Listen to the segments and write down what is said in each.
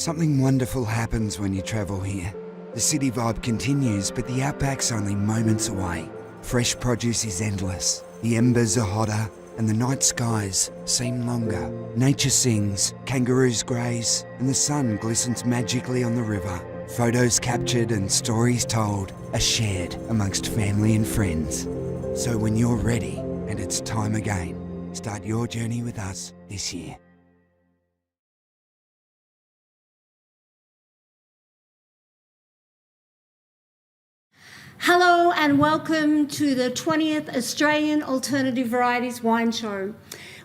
Something wonderful happens when you travel here. The city vibe continues, but the outback's only moments away. Fresh produce is endless, the embers are hotter, and the night skies seem longer. Nature sings, kangaroos graze, and the sun glistens magically on the river. Photos captured and stories told are shared amongst family and friends. So when you're ready and it's time again, start your journey with us this year. Hello and welcome to the 20th Australian Alternative Varieties Wine Show.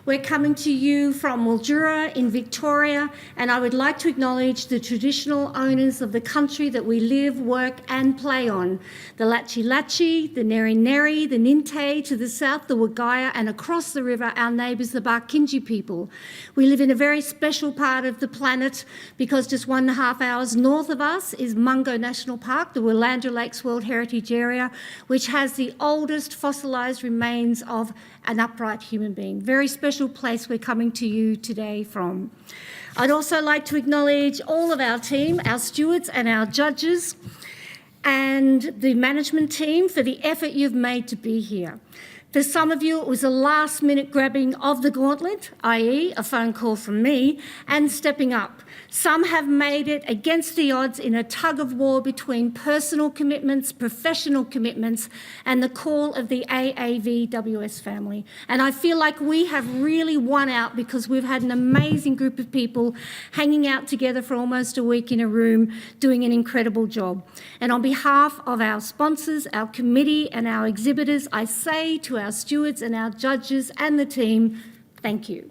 We're coming to you from Mildura in Victoria, and I would like to acknowledge the traditional owners of the country that we live, work and play on. The Latchi Latchi, the Neri Neri, the Ninte, to the south the Wagaya, and across the river our neighbours the Barkinji people. We live in a very special part of the planet because just 1.5 hours north of us is Mungo National Park, the Willandra Lakes World Heritage Area, which has the oldest fossilised remains of an upright human being. Very special place we're coming to you today from. I'd also like to acknowledge all of our team, our stewards and our judges, and the management team for the effort you've made to be here. For some of you, it was a last-minute grabbing of the gauntlet, i.e. a phone call from me, and stepping up. Some have made it against the odds in a tug-of-war between personal commitments, professional commitments, and the call of the AAVWS family. And I feel like we have really won out because we've had an amazing group of people hanging out together for almost a week in a room, doing an incredible job. And on behalf of our sponsors, our committee, and our exhibitors, I say to our stewards and our judges and the team, thank you.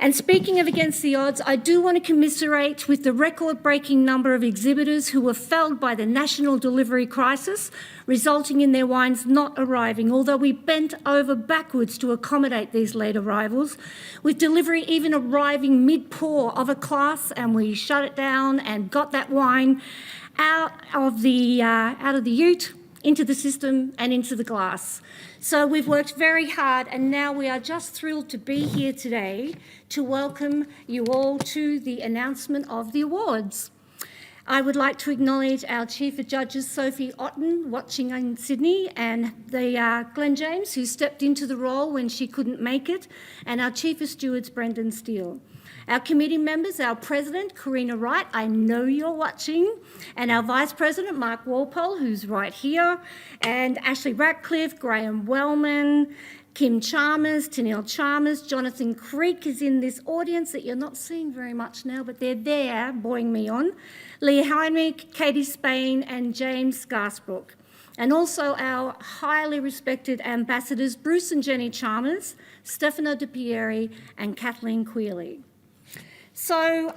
And speaking of against the odds, I do want to commiserate with the record-breaking number of exhibitors who were felled by the national delivery crisis, resulting in their wines not arriving, although we bent over backwards to accommodate these late arrivals, with delivery even arriving mid-pour of a class, and we shut it down and got that wine out of the ute, into the system and into the glass. So we've worked very hard, and now we are just thrilled to be here today to welcome you all to the announcement of the awards. I would like to acknowledge our Chief of Judges, Sophie Otten, watching in Sydney, and the Glenn James, who stepped into the role when she couldn't make it, and our Chief of Stewards, Brendan Steele. Our committee members, our President, Karina Wright, I know you're watching, and our Vice President, Mark Walpole, who's right here, and Ashley Ratcliffe, Graham Wellman, Kim Chalmers, Tennille Chalmers, Jonathan Creek is in this audience that you're not seeing very much now, but they're there, buoying me on, Leah Heinrich, Katie Spain, and James Garsbrook. And also our highly respected ambassadors, Bruce and Jenny Chalmers, Stefano De Pieri, and Kathleen Quealy. So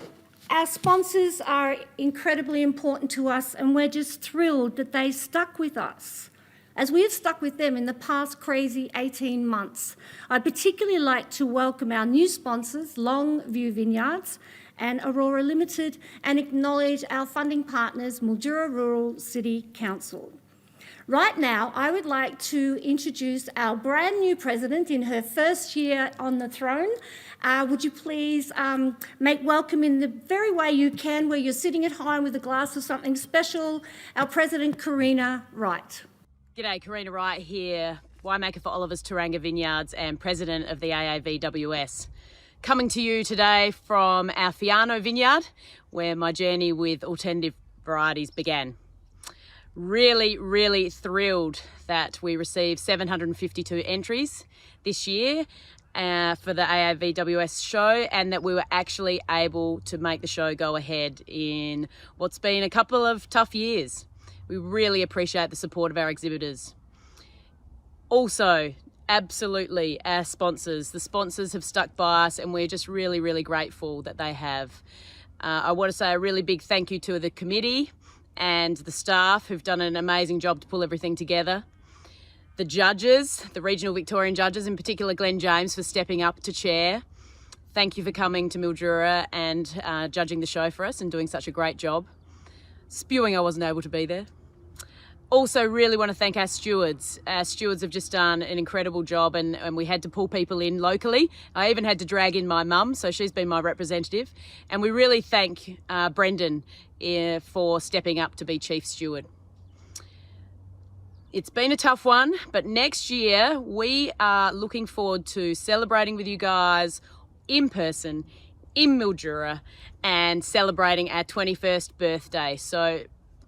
our sponsors are incredibly important to us, and we're just thrilled that they stuck with us as we have stuck with them in the past crazy 18 months. I'd particularly like to welcome our new sponsors, Longview Vineyards and Aurora Limited, and acknowledge our funding partners, Mildura Rural City Council. Right now, I would like to introduce our brand new president in her first year on the throne. Would you please make welcome in the very way you can, where you're sitting at home with a glass of something special, our President, Karina Wright. G'day, Karina Wright here, winemaker for Oliver's Turanga Vineyards and President of the AAVWS. Coming to you today from our Fiano vineyard, where my journey with alternative varieties began. Really, really thrilled that we received 752 entries this year for the AAVWS show, and that we were actually able to make the show go ahead in what's been a couple of tough years. We really appreciate the support of our exhibitors. Also, absolutely, our sponsors. The sponsors have stuck by us, and we're just really, really grateful that they have. I want to say a really big thank you to the committee and the staff who've done an amazing job to pull everything together. The judges, the regional Victorian judges, in particular Glenn James, for stepping up to chair. Thank you for coming to Mildura and judging the show for us and doing such a great job. Spewing I wasn't able to be there. Also really want to thank our stewards. Our stewards have just done an incredible job, and we had to pull people in locally. I even had to drag in my mum, so she's been my representative. And we really thank Brendan for stepping up to be Chief Steward. It's been a tough one, but next year we are looking forward to celebrating with you guys in person in Mildura and celebrating our 21st birthday. So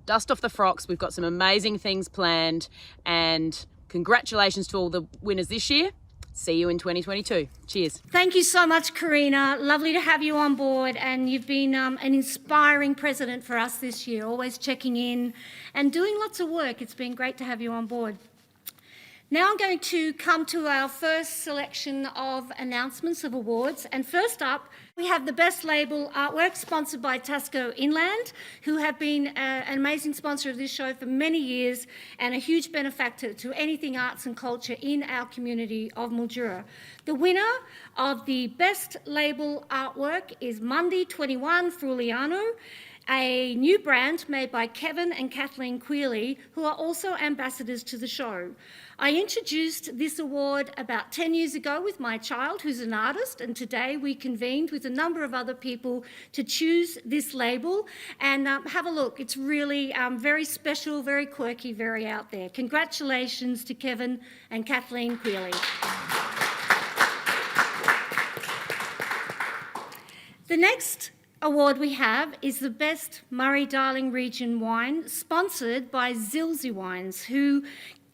dust off the frocks. We've got some amazing things planned, and congratulations to all the winners this year. See you in 2022. Cheers. Thank you so much, Karina. Lovely to have you on board, and you've been an inspiring president for us this year, always checking in and doing lots of work. It's been great to have you on board. Now I'm going to come to our first selection of announcements of awards. And first up, we have the Best Label Artwork, sponsored by Tasco Inland, who have been an amazing sponsor of this show for many years and a huge benefactor to anything arts and culture in our community of Mildura. The winner of the Best Label Artwork is Monday 21 Fruliano, a new brand made by Kevin and Kathleen Quealy, who are also ambassadors to the show. I introduced this award about 10 years ago with my child, who's an artist, and today we convened with a number of other people to choose this label. And have a look. It's really very special, very quirky, very out there. Congratulations to Kevin and Kathleen Quealy. The next award we have is the Best Murray-Darling Region Wine, sponsored by Zilzi Wines, who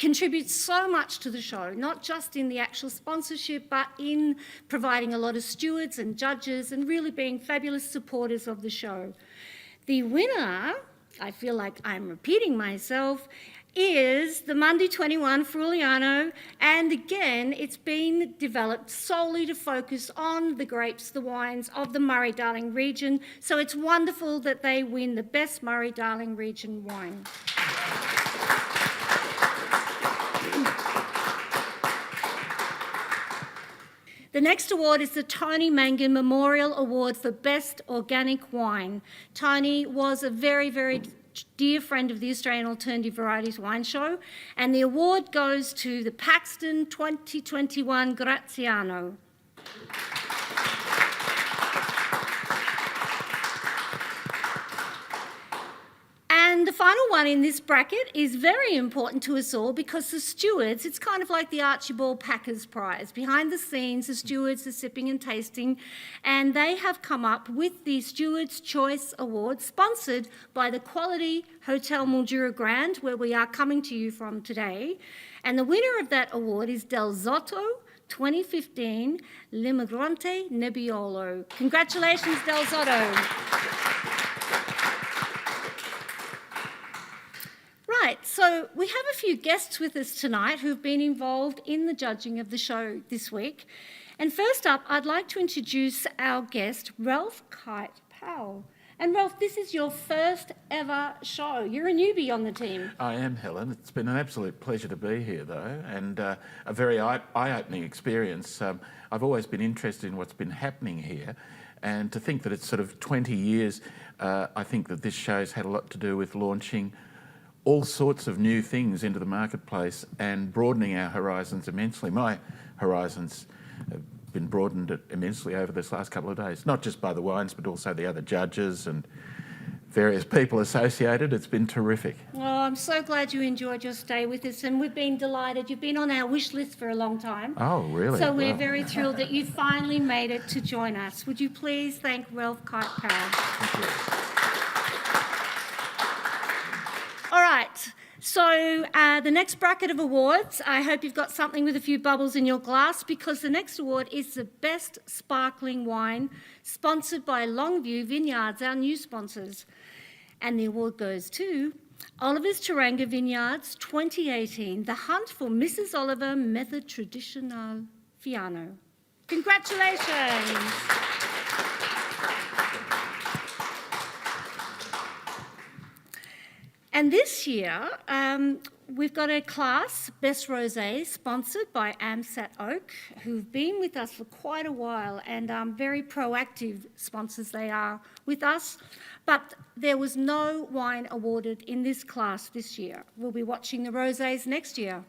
contributes so much to the show, not just in the actual sponsorship, but in providing a lot of stewards and judges and really being fabulous supporters of the show. The winner, I feel like I'm repeating myself, is the Monday 21 Fruliano, and again it's been developed solely to focus on the grapes, the wines of the Murray-Darling region, so it's wonderful that they win the Best Murray-Darling Region Wine. The next award is the Tony Mangan Memorial Award for Best Organic Wine. Tony was a very, very dear friend of the Australian Alternative Varieties Wine Show, and the award goes to the Paxton 2021 Graziano. And the final one in this bracket is very important to us all because the stewards, it's kind of like the Archibald Packers Prize. Behind the scenes, the stewards are sipping and tasting, and they have come up with the Stewards' Choice Award, sponsored by the Quality Hotel Mildura Grand, where we are coming to you from today. And the winner of that award is Del Zotto 2015 L'Immigrante Nebbiolo. Congratulations, Del Zotto. Right, so we have a few guests with us tonight who've been involved in the judging of the show this week. And first up, I'd like to introduce our guest, Ralph Kite Powell. And Ralph, this is your first ever show. You're a newbie on the team. I am, Helen. It's been an absolute pleasure to be here, though, and a very eye-opening experience. I've always been interested in what's been happening here, and to think that it's sort of 20 years, I think that this show's had a lot to do with launching all sorts of new things into the marketplace and broadening our horizons immensely. My horizons have been broadened immensely over this last couple of days, not just by the wines, but also the other judges and various people associated. It's been terrific. Well, I'm so glad you enjoyed your stay with us, and we've been delighted. You've been on our wish list for a long time. Oh, really? So we're very thrilled that you finally made it to join us. Would you please thank Ralph Kite Powell? Thank you. All right, so the next bracket of awards, I hope you've got something with a few bubbles in your glass, because the next award is the Best Sparkling Wine, sponsored by Longview Vineyards, our new sponsors. And the award goes to Oliver's Turanga Vineyards 2018, the hunt for Mrs. Oliver Method Traditional Fiano. Congratulations. And this year, we've got a class, Best Rosé, sponsored by AMSAT Oak, who've been with us for quite a while, and very proactive sponsors they are with us. But there was no wine awarded in this class this year. We'll be watching the rosés next year.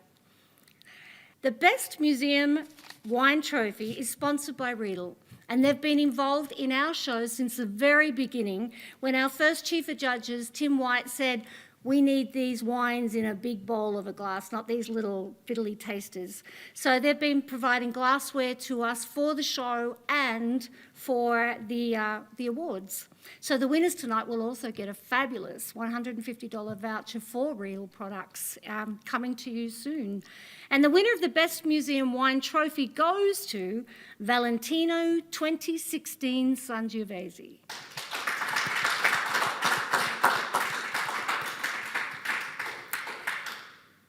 The Best Museum Wine Trophy is sponsored by Riedel, and they've been involved in our show since the very beginning, when our first Chief of Judges, Tim White, said, we need these wines in a big bowl of a glass, not these little fiddly tasters. So they've been providing glassware to us for the show and for the awards. So the winners tonight will also get a fabulous $150 voucher for Real products coming to you soon. And the winner of the Best Museum Wine Trophy goes to Valentino 2016 Sangiovese.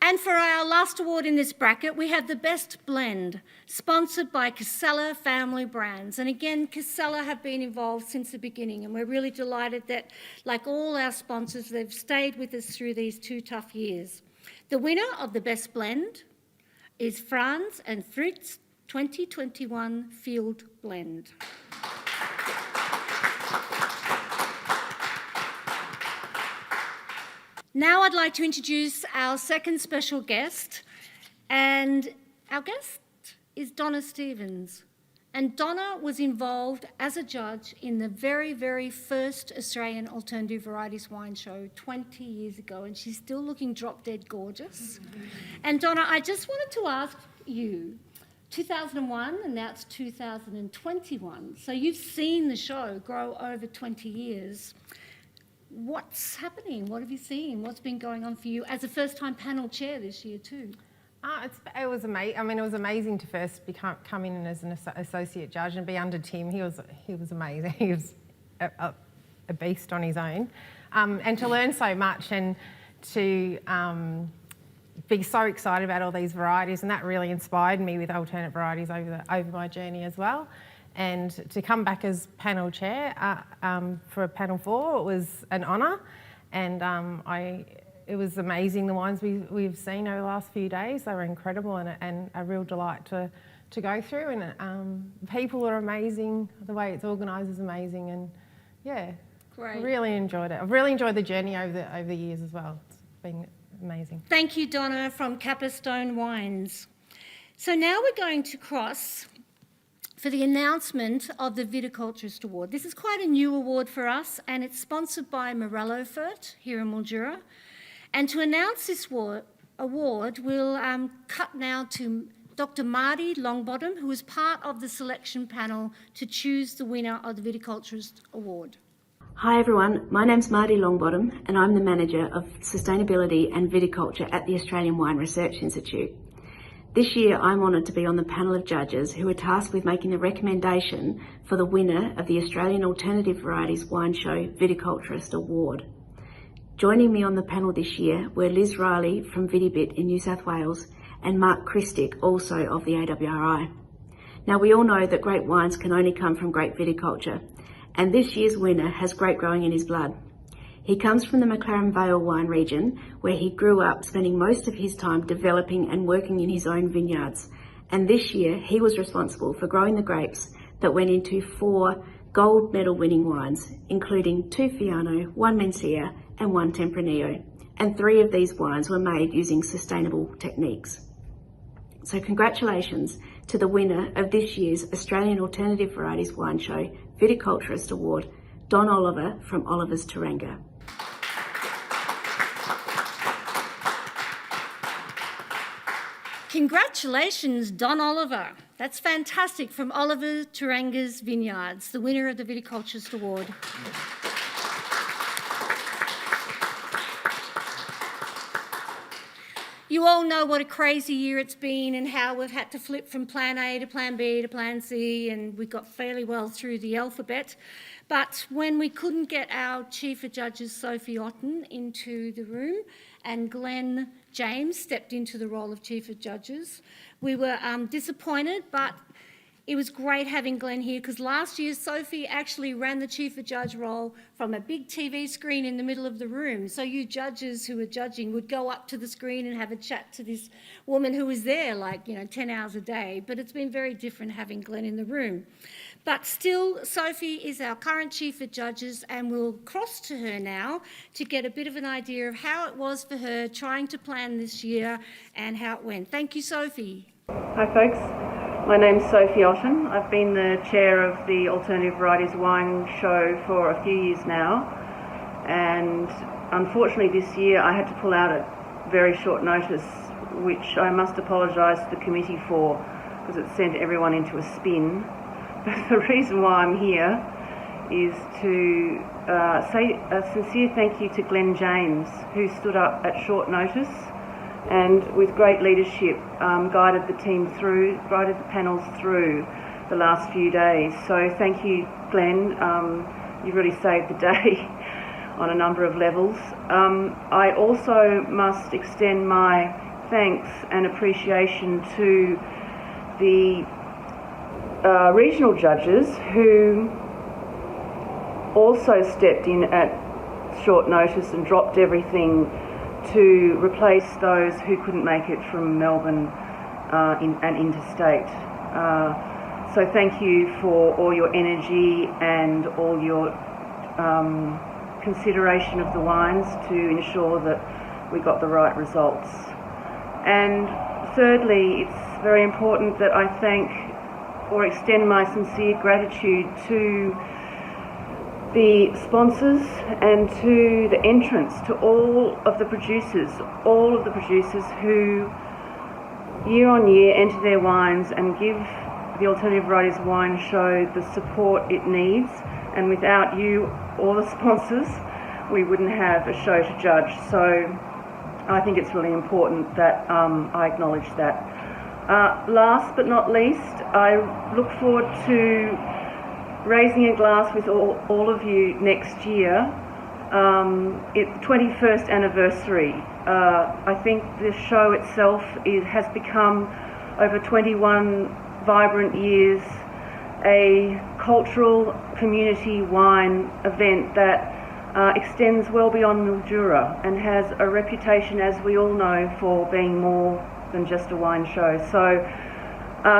And for our last award in this bracket, we have the Best Blend, sponsored by Casella Family Brands. And again, Casella have been involved since the beginning, and we're really delighted that, like all our sponsors, they've stayed with us through these 2 tough years. The winner of the Best Blend is Franz and Fritz 2021 Field Blend. Now I'd like to introduce our second special guest, and our guest is Donna Stevens. And Donna was involved as a judge in the very, very first Australian Alternative Varieties Wine Show 20 years ago, and she's still looking drop-dead gorgeous. And Donna, I just wanted to ask you, 2001 and now it's 2021, so you've seen the show grow over 20 years. What's happening? What have you seen? What's been going on for you as a first-time panel chair this year too? It was amazing. I mean, it was amazing to first come in as an associate judge and be under Tim. He was amazing. He was a beast on his own, and to learn so much and to be so excited about all these varieties, and that really inspired me with alternate varieties over my journey as well. And to come back as panel chair for panel 4, it was an honour, and it was amazing, the wines we've seen over the last few days. They were incredible and a real delight to go through, and people are amazing, the way it's organised is amazing, and yeah, great. I really enjoyed it. I've really enjoyed the journey over the years as well. It's been amazing. Thank you, Donna from Capperstone Wines. So now we're going to cross for the announcement of the Viticulturist Award. This is quite a new award for us, and it's sponsored by Morello Furt here in Mildura. And to announce this award, we'll cut now to Dr. Marty Longbottom, who was part of the selection panel to choose the winner of the Viticulturist Award. Hi everyone, my name's Marty Longbottom and I'm the Manager of Sustainability and Viticulture at the Australian Wine Research Institute. This year I'm honoured to be on the panel of judges who are tasked with making the recommendation for the winner of the Australian Alternative Varieties Wine Show Viticulturist Award. Joining me on the panel this year were Liz Riley from Vitibit in New South Wales and Mark Christick, also of the AWRI. Now we all know that great wines can only come from great viticulture, and this year's winner has grape growing in his blood. He comes from the McLaren Vale wine region, where he grew up spending most of his time developing and working in his own vineyards. And this year, he was responsible for growing the grapes that went into 4 gold medal winning wines, including 2 Fiano, 1 Mencia, and 1 Tempranillo. And 3 of these wines were made using sustainable techniques. So congratulations to the winner of this year's Australian Alternative Varieties Wine Show Viticulturist Award, Don Oliver from Oliver's Turanga. Congratulations, Don Oliver. That's fantastic, from Oliver Turanga's Vineyards, the winner of the Viticulturist Award. You all know what a crazy year it's been and how we've had to flip from plan A to plan B to plan C, and we got fairly well through the alphabet. But when we couldn't get our Chief of Judges, Sophie Otten, into the room and Glenn James stepped into the role of Chief of Judges, we were disappointed, but It was great having Glenn here because last year Sophie actually ran the Chief of Judge role from a big TV screen in the middle of the room. So you judges who were judging would go up to the screen and have a chat to this woman who was there 10 hours a day. But it's been very different having Glenn in the room. But still, Sophie is our current Chief of Judges, and we'll cross to her now to get a bit of an idea of how it was for her trying to plan this year and how it went. Thank you, Sophie. Hi folks, my name's Sophie Otten. I've been the chair of the Alternative Varieties Wine Show for a few years now, and unfortunately this year I had to pull out at very short notice, which I must apologise to the committee for because it sent everyone into a spin. But the reason why I'm here is to say a sincere thank you to Glenn James, who stood up at short notice and with great leadership guided the panels through the last few days. So thank you, Glenn. You really saved the day on a number of levels. I also must extend my thanks and appreciation to the regional judges who also stepped in at short notice and dropped everything to replace those who couldn't make it from Melbourne and interstate. So thank you for all your energy and all your consideration of the wines to ensure that we got the right results. And thirdly, it's very important that I thank or extend my sincere gratitude to the sponsors and to the entrants, to all of the producers who year on year enter their wines and give the Alternative Varieties Wine Show the support it needs. And without you or the sponsors, we wouldn't have a show to judge. So I think it's really important that I acknowledge that. Last but not least, I look forward to raising a glass with all of you next year. It's the 21st anniversary. I think the show itself has become, over 21 vibrant years, a cultural community wine event that extends well beyond Mildura and has a reputation, as we all know, for being more than just a wine show. So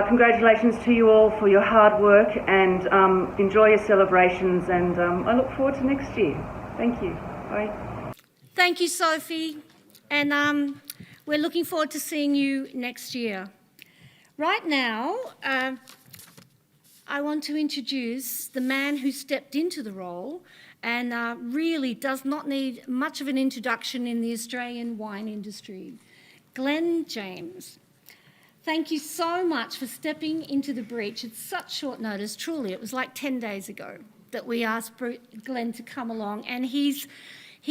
congratulations to you all for your hard work, and enjoy your celebrations, and I look forward to next year. Thank you. Bye. Thank you, Sophie, and we're looking forward to seeing you next year. Right now, I want to introduce the man who stepped into the role and really does not need much of an introduction in the Australian wine industry, Glenn James. Thank you so much for stepping into the breach at such short notice. Truly, it was like 10 days ago that we asked Glenn to come along, and he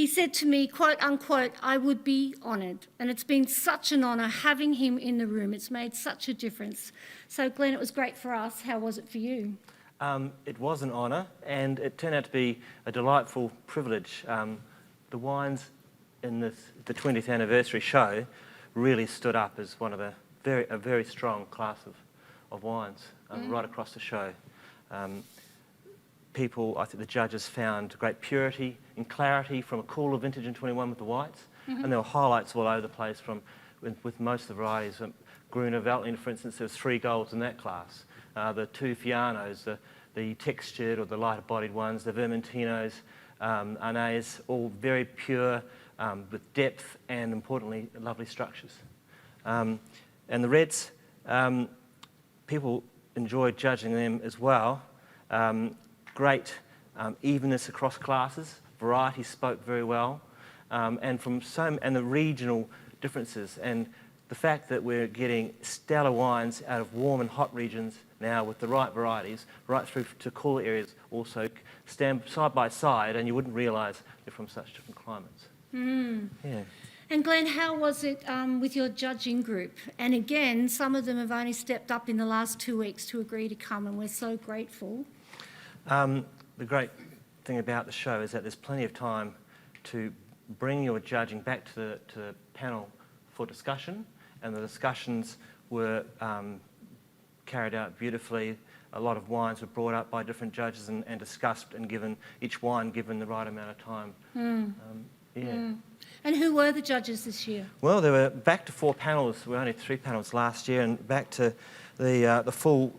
said to me, quote unquote, I would be honoured. And it's been such an honour having him in the room. It's made such a difference. So Glenn, it was great for us. How was it for you? It was an honour, and it turned out to be a delightful privilege. The wines in the 20th anniversary show really stood up as one of a very strong class of wines right across the show. I think the judges found great purity and clarity from a cooler vintage in 21 with the whites, and there were highlights all over the place with most of the varieties. Gruner Veltliner, for instance, there was 3 golds in that class. The 2 Fianos, the textured or the lighter bodied ones, the Vermentinos, Arnays, all very pure with depth and, importantly, lovely structures. And the reds, people enjoyed judging them as well. Great evenness across classes. Variety spoke very well, and the regional differences, and the fact that we're getting stellar wines out of warm and hot regions now with the right varieties, right through to cooler areas, also stand side by side, and you wouldn't realise they're from such different climates. Yeah. And Glenn, how was it with your judging group? And again, some of them have only stepped up in the last 2 weeks to agree to come, and we're so grateful. The great thing about the show is that there's plenty of time to bring your judging back to the panel for discussion, and the discussions were carried out beautifully. A lot of wines were brought up by different judges and discussed and given, each wine given the right amount of time. And who were the judges this year? Well, there were back to 4 panels. We were only 3 panels last year, and back to the full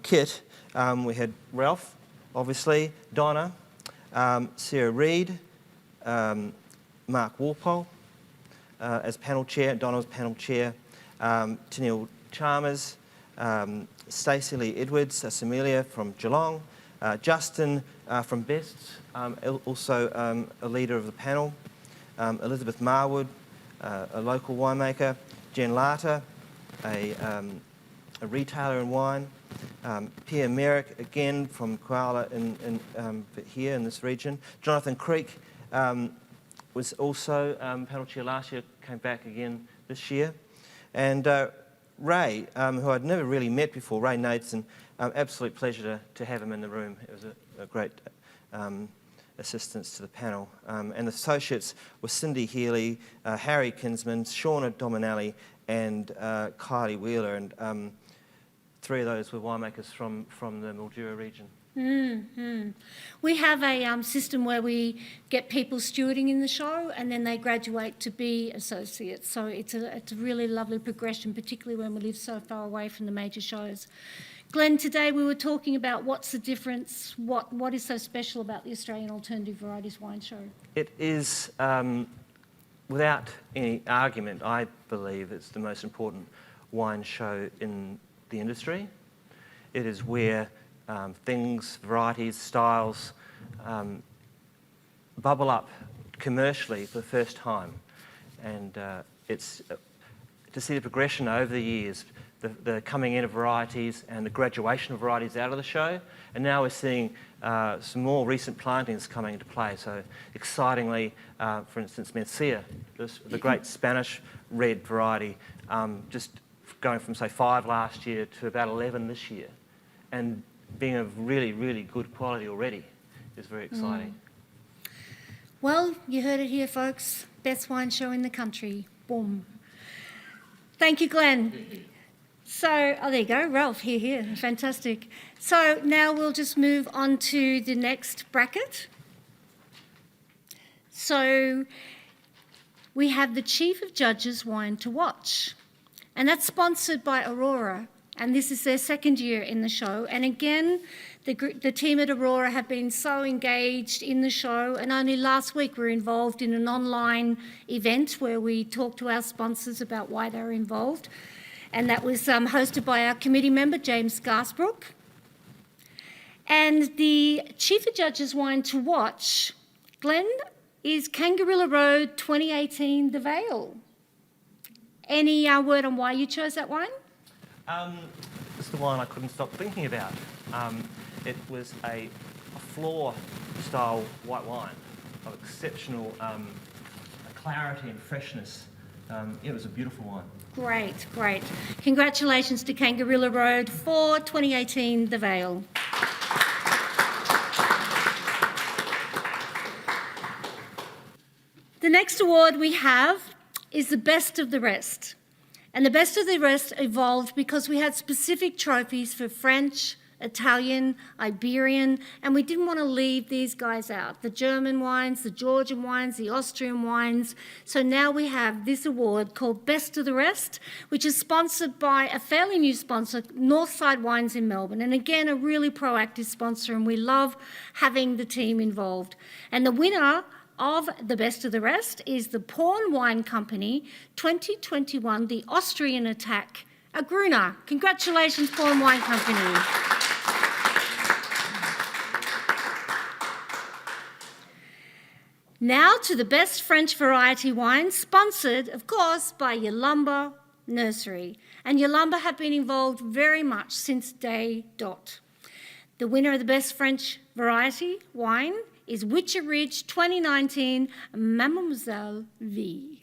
kit. We had Ralph, obviously, Donna, Sarah Reid, Mark Walpole as panel chair, Donna was panel chair, Tennille Chalmers, Stacey Lee Edwards, Samelia from Geelong, Justin from Bests, also a leader of the panel, Elizabeth Marwood, a local winemaker, Jen Larter, a retailer in wine, Pierre Merrick, again from Koala here in this region. Jonathan Creek was also panel chair last year, came back again this year. And Ray, who I'd never really met before, Ray Nadeson, absolute pleasure to have him in the room. It was a great assistance to the panel. And the associates were Cindy Healy, Harry Kinsman, Shauna Dominelli, and Kylie Wheeler. And 3 of those were winemakers from the Mildura region. We have a system where we get people stewarding in the show and then they graduate to be associates. So it's a really lovely progression, particularly when we live so far away from the major shows. Glenn, today we were talking about what's the difference, what is so special about the Australian Alternative Varieties Wine Show? It is, without any argument, I believe it's the most important wine show in the industry. It is where things, varieties, styles bubble up commercially for the first time. And it's to see the progression over the years, the coming in of varieties and the graduation of varieties out of the show. And now we're seeing some more recent plantings coming into play. So excitingly, for instance, Mencia, the great Spanish red variety, just going from, say, 5 last year to about 11 this year. And being of really, really good quality already is very exciting. Well, you heard it here, folks. Best wine show in the country. Boom. Thank you, Glenn. So, oh, there you go, Ralph, here. Fantastic. So now we'll just move on to the next bracket. So we have the Chief of Judges Wine to Watch, and that's sponsored by Aurora. And this is their 2nd year in the show. And again, the team at Aurora have been so engaged in the show. And only last week we were involved in an online event where we talked to our sponsors about why they were involved. And that was hosted by our committee member, James Garsbrook. And the Chief of Judges Wine to Watch, Glenn, is Kangarilla Road 2018 The Vale. Any word on why you chose that wine? It's the wine I couldn't stop thinking about. It was a floor-style white wine of exceptional clarity and freshness. It was a beautiful wine. Great, great. Congratulations to Kangarilla Road for 2018 The Vale. The next award we have is the Best of the Rest. And the Best of the Rest evolved because we had specific trophies for French, Italian, Iberian, and we didn't want to leave these guys out. The German wines, the Georgian wines, the Austrian wines. So now we have this award called Best of the Rest, which is sponsored by a fairly new sponsor, Northside Wines in Melbourne. And again, a really proactive sponsor, and we love having the team involved. And the winner of the Best of the Rest is the Porn Wine Company 2021, the Austrian Attack, a Gruner. Congratulations, Porn Wine Company. Now to the Best French Variety Wine, sponsored, of course, by Yalumba Nursery. And Yalumba have been involved very much since day dot. The winner of the Best French Variety Wine is Witcher Ridge 2019 Mademoiselle V.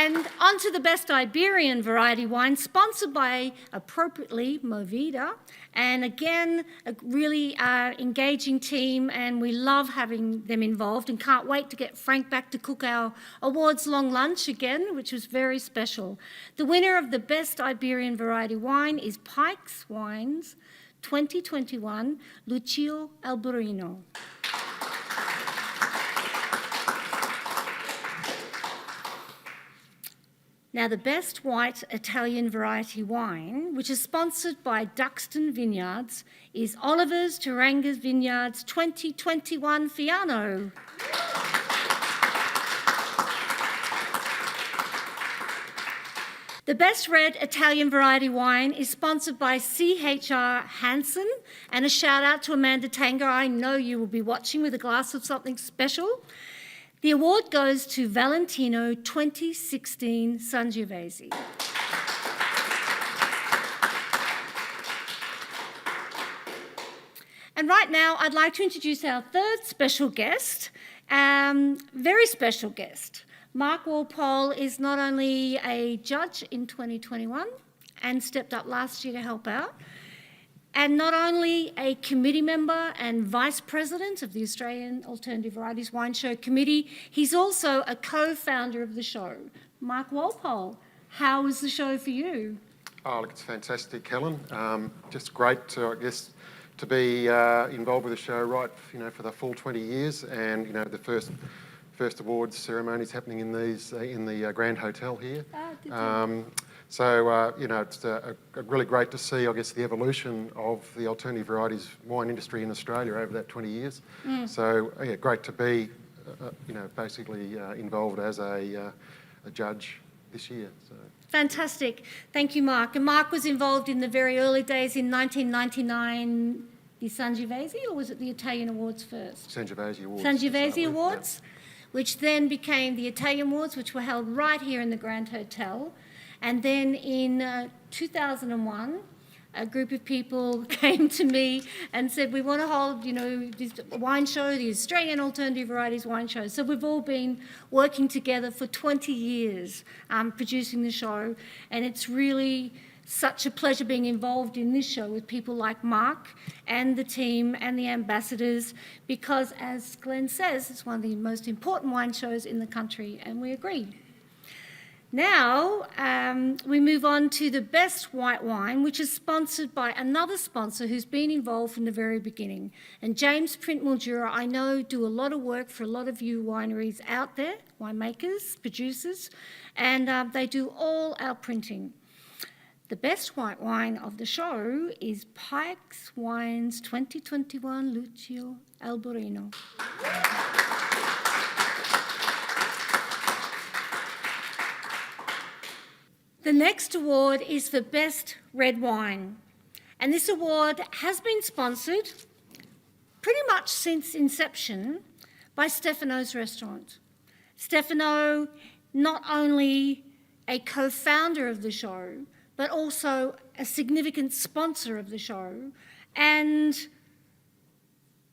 And on to the best Iberian variety wine, sponsored by, appropriately, Movida. And again, a really engaging team, and we love having them involved and can't wait to get Frank back to cook our awards long lunch again, which was very special. The winner of the best Iberian variety wine is Pike's Wines 2021, Lucio Alberino. Now, the best white Italian variety wine, which is sponsored by Duxton Vineyards, is Oliver's Taranga's Vineyards 2021 Fiano. The best red Italian variety wine is sponsored by CHR Hansen, and a shout out to Amanda Tanger. I know you will be watching with a glass of something special. The award goes to Valentino 2016 Sangiovese. And right now, I'd like to introduce our third special guest, very special guest. Mark Walpole is not only a judge in 2021 and stepped up last year to help out, and not only a committee member and vice president of the Australian Alternative Varieties Wine Show Committee, he's also a co-founder of the show. Mark Walpole, how was the show for you? Oh, look, it's fantastic, Helen. Just great to, I guess, to be involved with the show right, for the full 20 years, and the first awards ceremonies happening in the Grand Hotel here. So, it's really great to see, I guess, the evolution of the alternative varieties wine industry in Australia over that 20 years. So, yeah, great to be, basically involved as a judge this year. So. Fantastic. Thank you, Mark. And Mark was involved in the very early days in 1999, the Sangiovese, or was it the Italian Awards first? Sangiovese Awards. Sangiovese Awards, which then became the Italian Awards, which were held right here in the Grand Hotel. And then in 2001, a group of people came to me and said, we want to hold, this wine show, the Australian Alternative Varieties Wine Show. So we've all been working together for 20 years producing the show. And it's really such a pleasure being involved in this show with people like Mark and the team and the ambassadors, because as Glenn says, it's one of the most important wine shows in the country, and we agree. Now, we move on to the best white wine, which is sponsored by another sponsor who's been involved from the very beginning. And James Print Mildura, I know, do a lot of work for a lot of you wineries out there, winemakers, producers, and they do all our printing. The best white wine of the show is Pike's Wines 2021 Lucio Alberino. The next award is for Best Red Wine. And this award has been sponsored pretty much since inception by Stefano's Restaurant. Stefano, not only a co-founder of the show, but also a significant sponsor of the show and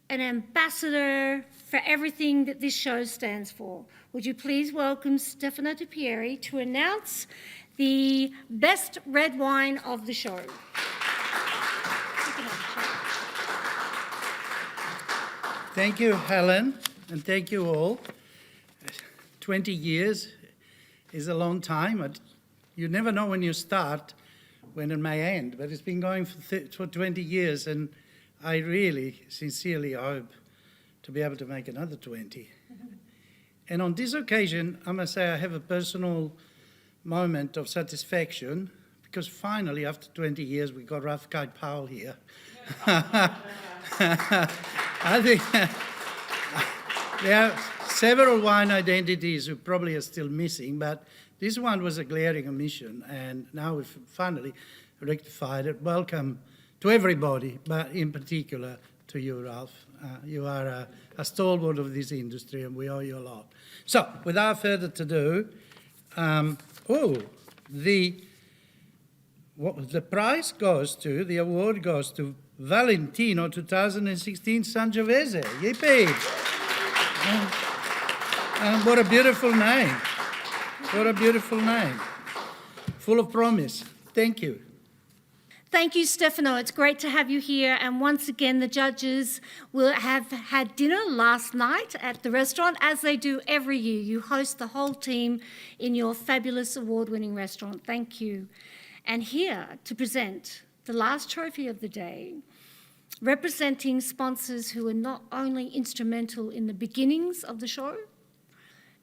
an ambassador for everything that this show stands for. Would you please welcome Stefano Di Pieri to announce the best red wine of the show. Thank you, Helen, and thank you all. 20 years is a long time. You never know when you start, when it may end, but it's been going for 20 years, and I really, sincerely hope to be able to make another 20. And on this occasion, I must say I have a personal moment of satisfaction, because finally, after 20 years, we got Ralph Guy Powell here. I think there are several wine identities who probably are still missing, but this one was a glaring omission, and now we've finally rectified it. Welcome to everybody, but in particular to you, Ralph. You are a stalwart of this industry, and we owe you a lot. So, without further ado, the prize goes to, the award goes to Valentino 2016 Sangiovese. Yippee! And what a beautiful name. What a beautiful name. Full of promise. Thank you. Thank you, Stefano. It's great to have you here. And once again, the judges will have had dinner last night at the restaurant, as they do every year. You host the whole team in your fabulous award-winning restaurant. Thank you. And here to present the last trophy of the day, representing sponsors who were not only instrumental in the beginnings of the show,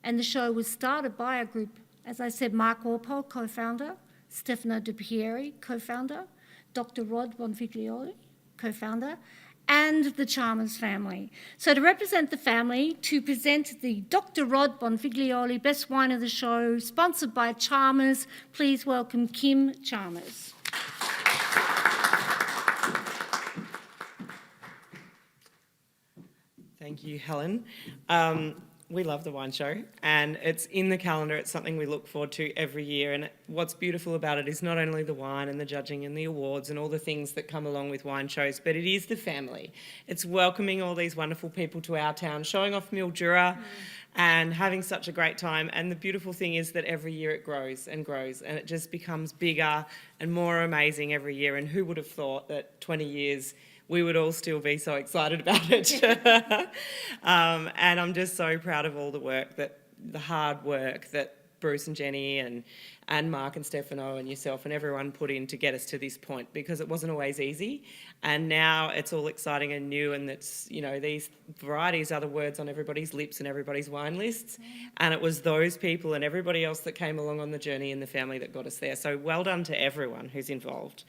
and the show was started by a group, as I said, Mark Walpole, co-founder, Stefano De Pieri, co-founder, Dr. Rod Bonfiglioli, co-founder, and the Chalmers family. So to represent the family, to present the Dr. Rod Bonfiglioli Best Wine of the Show, sponsored by Chalmers, please welcome Kim Chalmers. Thank you, Helen. We love the wine show, and it's in the calendar. It's something we look forward to every year, and what's beautiful about it is not only the wine and the judging and the awards and all the things that come along with wine shows, but it is the family. It's welcoming all these wonderful people to our town, showing off Mildura and having such a great time. And the beautiful thing is that every year it grows and grows, and it just becomes bigger and more amazing every year. And who would have thought that 20 years we would all still be so excited about it. And I'm just so proud of all the hard work that Bruce and Jenny and Mark and Stefano and yourself and everyone put in to get us to this point, because it wasn't always easy. And now it's all exciting and new, and it's, you know, these varieties are the words on everybody's lips and everybody's wine lists. And it was those people and everybody else that came along on the journey in the family that got us there. So well done to everyone who's involved.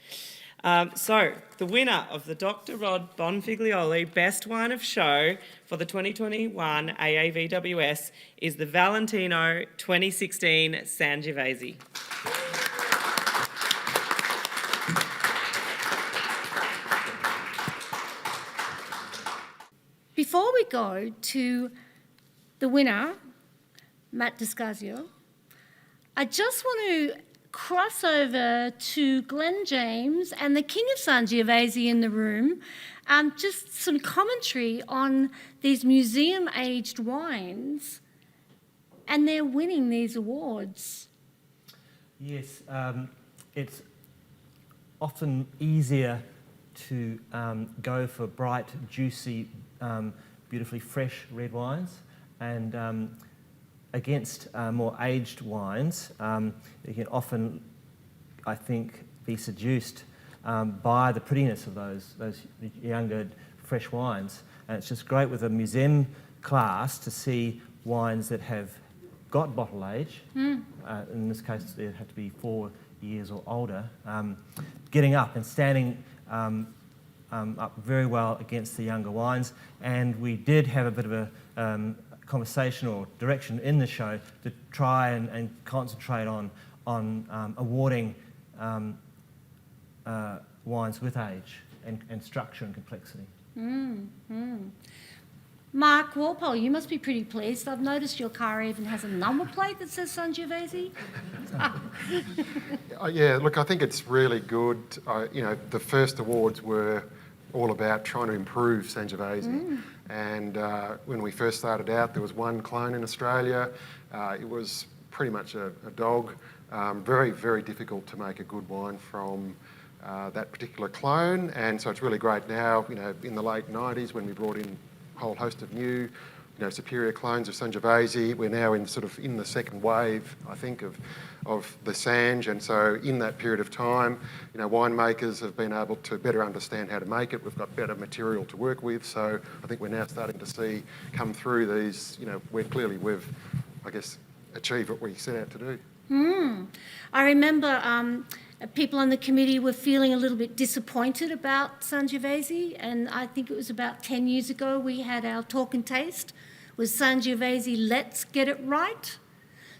So, the winner of the Dr. Rod Bonfiglioli Best Wine of Show for the 2021 AAVWS is the Valentino 2016 Sangiovese. Before we go to the winner, Matt Discasio, I just want to cross over to Glenn James and the King of Sangiovese in the room. Just some commentary on these museum-aged wines, and they're winning these awards. Yes, it's often easier to go for bright, juicy, beautifully fresh red wines, and against more aged wines, you can often, I think, be seduced by the prettiness of those younger, fresh wines. And it's just great with a museum class to see wines that have got bottle age. In this case, they have to be 4 years or older, getting up and standing up very well against the younger wines. And we did have a bit of a conversation or direction in the show to try and concentrate on awarding wines with age and structure and complexity. Mark Walpole, you must be pretty pleased. I've noticed your car even has a number plate that says Sangiovese. Yeah, look, I think it's really good. You know, the first awards were all about trying to improve Sangiovese. And when we first started out, there was one clone in Australia. It was pretty much a dog. Very, very difficult to make a good wine from that particular clone. And so it's really great now, you know, in the late 90s when we brought in a whole host of new, you know, superior clones of Sangiovese. We're now in the second wave, I think, of the Sange. And so in that period of time, you know, winemakers have been able to better understand how to make it. We've got better material to work with. So I think we're now starting to see come through these, you know, we've, I guess, achieved what we set out to do. I remember people on the committee were feeling a little bit disappointed about Sangiovese, and I think it was about 10 years ago we had our talk and taste with Sangiovese Let's Get It Right.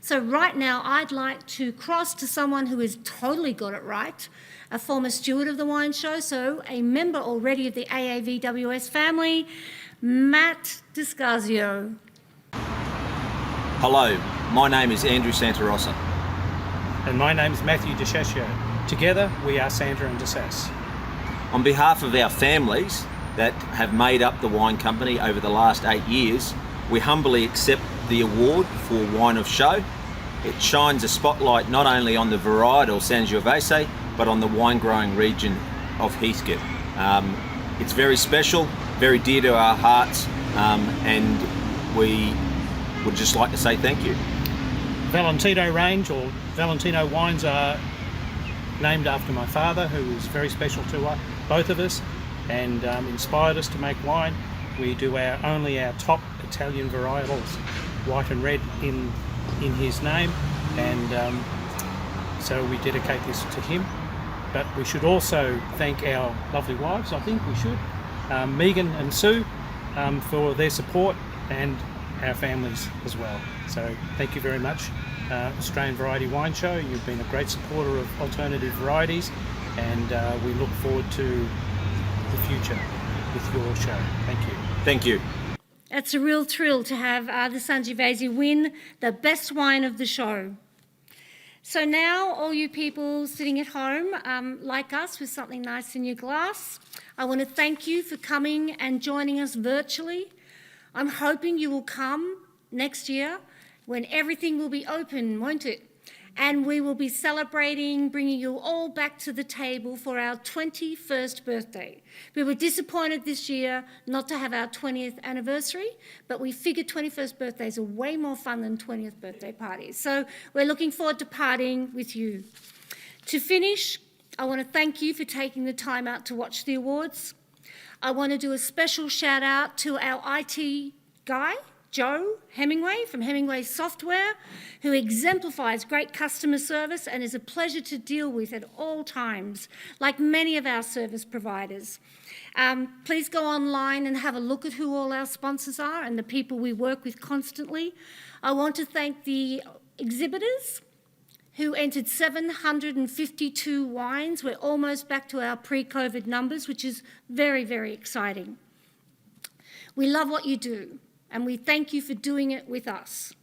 So right now I'd like to cross to someone who has totally got it right, a former steward of the wine show, so a member already of the AAVWS family, Matt Discasio. Hello, my name is Andrew Santarossa. And my name is Matthew DeShasio. Together, we are Santa and DeSass. On behalf of our families that have made up the wine company over the last 8 years, we humbly accept the award for Wine of Show It shines a spotlight not only on the varietal Sangiovese, but on the wine growing region of Heathcote. It's very special, very dear to our hearts, and we would just like to say thank you. Valentino range, or Valentino wines, are named after my father, who was very special to both of us and inspired us to make wine. We do only our top Italian varietals, white and red, in his name, and so we dedicate this to him. But we should also thank our lovely wives, I think we should, Megan and Sue, for their support, and our families as well. So thank you very much, Australian Variety Wine Show. You've been a great supporter of alternative varieties, and we look forward to the future with your show. Thank you. Thank you. It's a real thrill to have the Sangiovese win the best wine of the show. So now, all you people sitting at home, like us, with something nice in your glass, I want to thank you for coming and joining us virtually. I'm hoping you will come next year when everything will be open, won't it? And we will be celebrating, bringing you all back to the table for our 21st birthday. We were disappointed this year not to have our 20th anniversary, but we figured 21st birthdays are way more fun than 20th birthday parties. So we're looking forward to partying with you. To finish, I want to thank you for taking the time out to watch the awards. I want to do a special shout out to our IT guy, Joe Hemingway from Hemingway Software, who exemplifies great customer service and is a pleasure to deal with at all times, like many of our service providers. Please go online and have a look at who all our sponsors are and the people we work with constantly. I want to thank the exhibitors who entered 752 wines. We're almost back to our pre-COVID numbers, which is very, very exciting. We love what you do, and we thank you for doing it with us.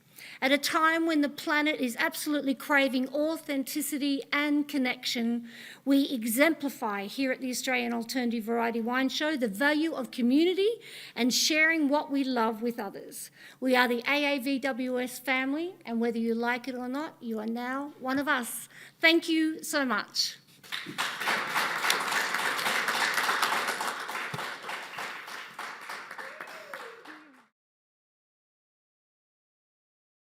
At a time when the planet is absolutely craving authenticity and connection, we exemplify here at the Australian Alternative Variety Wine Show the value of community and sharing what we love with others. We are the AAVWS family, and whether you like it or not, you are now one of us. Thank you so much.